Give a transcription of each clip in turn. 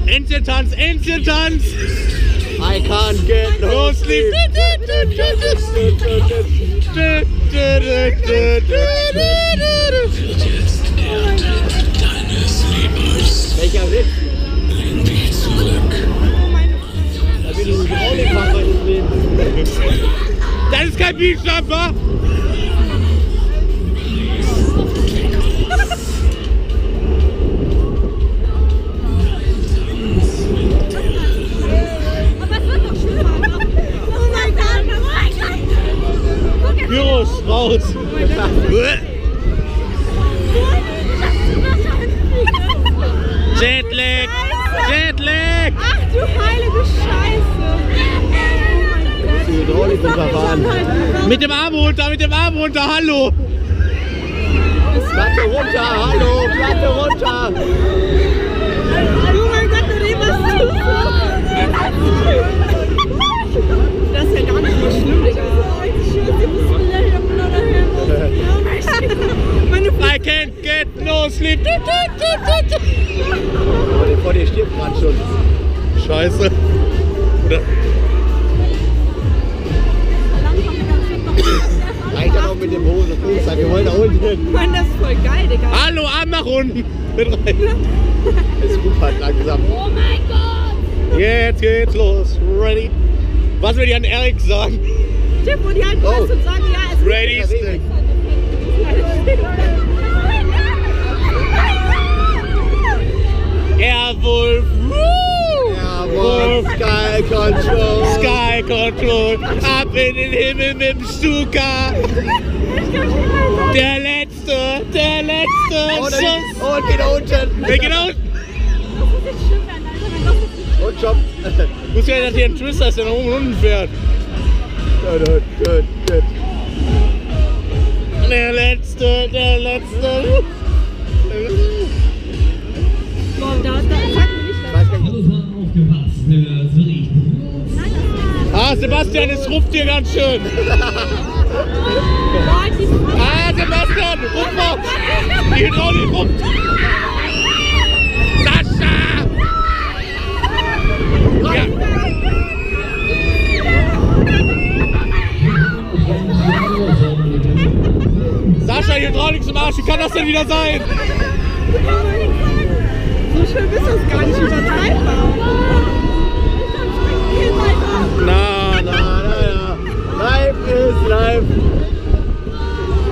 Entchen-Tanz, Entchen-Tanz! I can't get no sleep. Welcher Sitz? Bring mich zurück. Da bin ich ein Hydraulikfach meines Lebens. Das ist kein Beachjumper! Virus, raus! Jetlag! Jetlag! Ach du heilige Scheiße! Die Hydraulik runterfahren. Mit dem Arm runter, hallo! Platte runter, hallo, Platte runter! Oh mein Gott, was tust du? Das ist ja gar nicht mal schlimm, Digga. I can't get no sleep! Vor dir stirbt gerade schon. Scheiße! Oder? Reicht dann auch mit dem Hose. Wir wollen da unten. Mann, das ist voll geil, Digga. Hallo, Arm nach unten! Mit rein! Es ist gut halt langsam. Oh mein Gott! Jetzt geht's los! Ready? Was will die an Erik sagen? Tipp, wo die halt was und sagen, ja, es Ready, stick! Airwolf! Jawohl, Sky Control! Sky Control! Ab in den Himmel mit dem Stuka! Der letzte! Der letzte! Und geht unten! Wer geht unten? Und schon! Ich muss ja, dass hier ein Twister ist, der nach oben und unten fährt. Der letzte! Der letzte! Boah, da sagt mir nicht, Ah, Sebastian, es ruft dir ganz schön! Ah, Sebastian, ruf mal! Die Hydraulik ruft! Sascha! Ja. Sascha, die Hydraulik zum Arsch, wie kann das denn wieder sein? so schön ist das gar nicht übertreibbar. Na. Live ist live.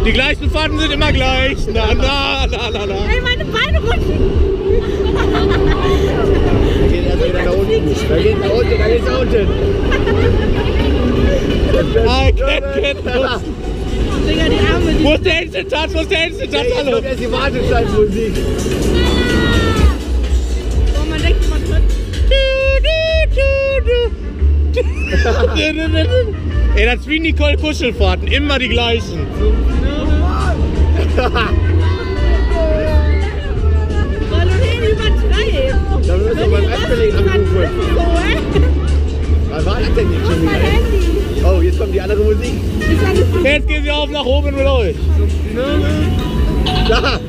Die gleichen Fahrten sind immer gleich. Na. Ey, meine Beine rutschen. Wir gehen erst wieder nach unten. Da geht's nach unten, da geht's nach unten. I can't get los. Digga, die Arme, die... Wo ist der Instant-Touch? Wo ist der Instant-Touch? Jetzt Hallo. kommt erst die Wartescheinmusik. Oh, man denkt, man hört... Ey, das ist wie Nicole Kuschelfahrten, immer die gleichen. Weil du den übertreibst. Da müssen wir beim Restkollegen anrufen. Was war das denn jetzt schon wieder? Oh, jetzt kommt die andere Musik. Jetzt gehen sie auf nach oben mit euch. Da!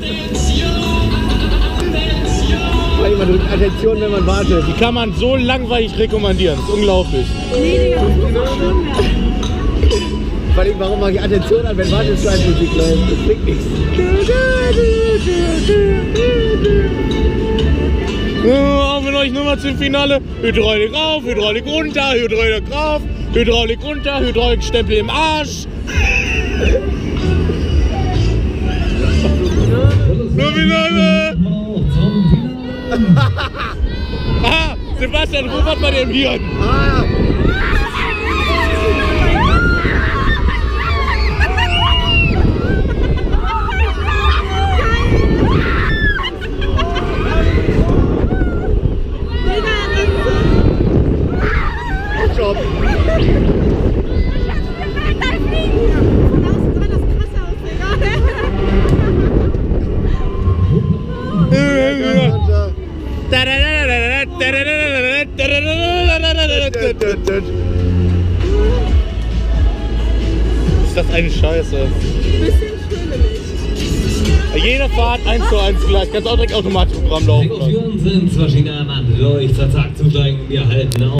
Man drückt Attention, wenn man wartet. Die kann man so langweilig rekommandieren, das ist unglaublich. Nee, Digga, das muss auch schlimm werden. Vor allem, warum mache ich Attention an, wenn Wartescheinmusik läuft? Das bringt nichts. Auch mit euch Nummer zum Finale. Hydraulik rauf, Hydraulik runter, Hydraulik rauf, Hydraulik runter, Hydraulikstempel im Arsch. Nur Finale! Aha, Sebastian, Ruppert bei dem Hirn. Ah. Job. Ist das eine Scheiße? Bisschen schön nämlich. Jede Fahrt 1:1 gleich. Kannst auch direkt automatisch Programm laufen lassen. Optionen sind zwar China, Mann, durch, zack, zusteigen, wir halten auf.